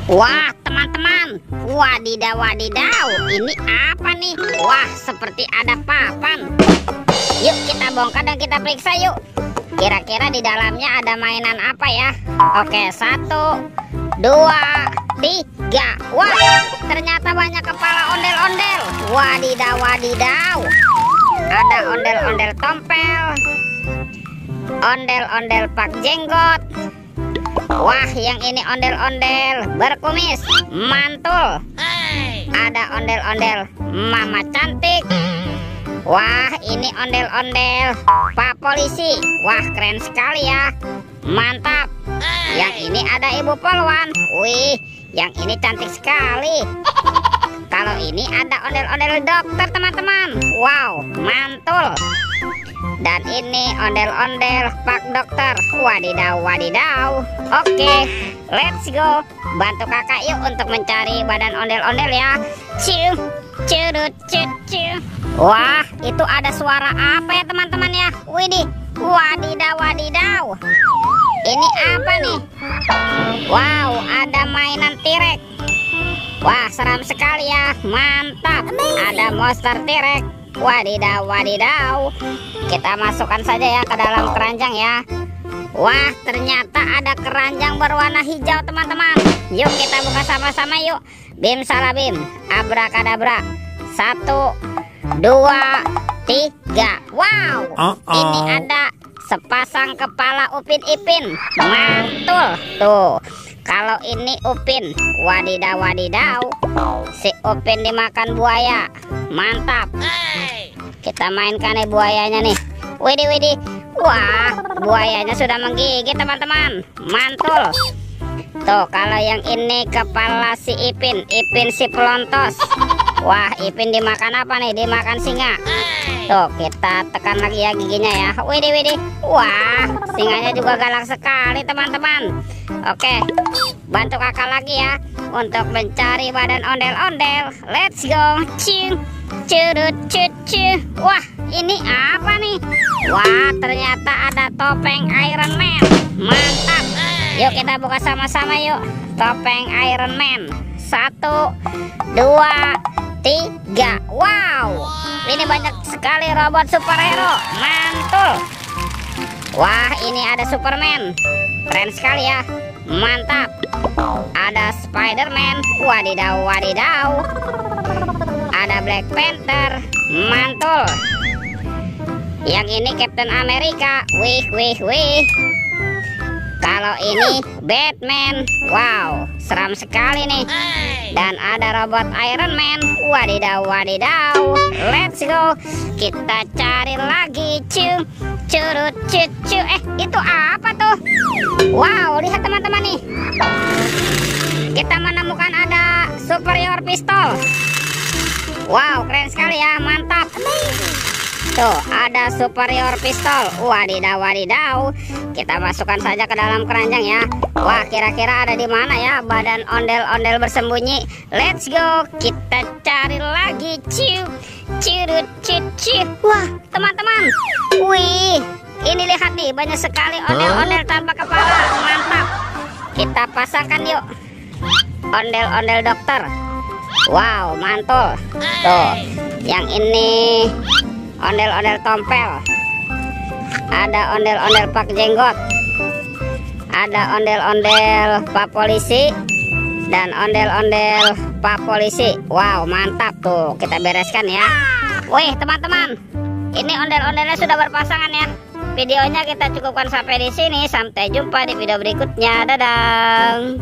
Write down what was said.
Wah, teman-teman, wadidaw, wadidaw, ini apa nih? Wah, seperti ada papan. Yuk kita bongkar dan kita periksa yuk. Kira-kira di dalamnya ada mainan apa ya? Oke, 1, 2, 3. Wah, ternyata banyak kepala ondel-ondel. Wadidaw, wadidaw. Ada ondel-ondel tompel, ondel-ondel pak jenggot. Wah, yang ini ondel-ondel berkumis, mantul. Ada ondel-ondel mama cantik. Wah, ini ondel-ondel pak polisi. Wah, keren sekali ya, mantap. Yang ini ada ibu polwan. Wih, yang ini cantik sekali. Kalau ini ada ondel-ondel dokter, teman-teman. Wow, mantul. Dan ini ondel-ondel pak dokter. Wadidaw, wadidaw. Oke, let's go. Bantu kakak yuk untuk mencari badan ondel-ondel ya. Ciu, curut, ciu. Wah, itu ada suara apa ya teman-teman ya? Widih, wadidaw, wadidaw. Ini apa nih? Wow, ada mainan T-Rex. Wah, seram sekali ya, mantap. Ada monster T-Rex. Wadidaw, wadidaw. Kita masukkan saja ya ke dalam keranjang ya. Wah, ternyata ada keranjang berwarna hijau teman-teman. Yuk kita buka sama-sama yuk. Bim salah bim, abrakadabra. 1, 2, 3. Wow, ini ada sepasang kepala Upin Ipin. Mantul tuh. Kalau ini Upin, wadidaw, wadidaw. Si Upin dimakan buaya. Mantap. Kita mainkan nih buayanya nih. Widih, widih. Wah, buayanya sudah menggigit teman-teman. Mantul. Tuh, kalau yang ini kepala si Ipin, Ipin si pelontos. Wah, Ipin dimakan apa nih? Dimakan singa. Tuh, kita tekan lagi ya giginya ya. Widih, widih. Wah, singanya juga galak sekali teman-teman. Oke, bantu kakak lagi ya untuk mencari badan ondel-ondel. Let's go. Ciu, curut, cucu. Wah, ini apa nih? Wah, ternyata ada topeng Iron Man. Mantap. Yuk kita buka sama-sama yuk. Topeng Iron Man. 1, 2, 3. Wow, ini banyak sekali robot superhero. Mantul. Wah, ini ada Superman. Keren sekali ya, mantap. Ada Spider-Man. Wadidaw, wadidaw. Ada Black Panther. Mantul. Yang ini Captain America. Wih, wih, wih. Kalau ini Batman. Wow, seram sekali nih. Dan ada robot Iron Man. Wadidaw, wadidaw. Let's go. Kita cari lagi. Ciu, curut, cucu. Itu apa tuh? Wow, lihat teman-teman nih. Kita menemukan ada superior pistol. Wow, keren sekali ya, mantap. Tuh, ada superior pistol. Wadidaw, wadidaw. Kita masukkan saja ke dalam keranjang ya. Wah, kira-kira ada di mana ya badan ondel-ondel bersembunyi? Let's go. Kita cari lagi. Ciu, curut, cucu. Wah, teman-teman. Wih, ini lihat nih, banyak sekali ondel-ondel tanpa kepala. Mantap. Kita pasangkan yuk. Ondel-ondel dokter. Wow, mantul. Tuh, yang ini ondel-ondel tompel. Ada ondel-ondel pak jenggot. Ada ondel-ondel pak polisi. Dan ondel-ondel pak polisi. Wow, mantap tuh. Kita bereskan ya. Wih, teman-teman, ini ondel-ondelnya sudah berpasangan ya. Videonya kita cukupkan sampai di sini. Sampai jumpa di video berikutnya. Dadah.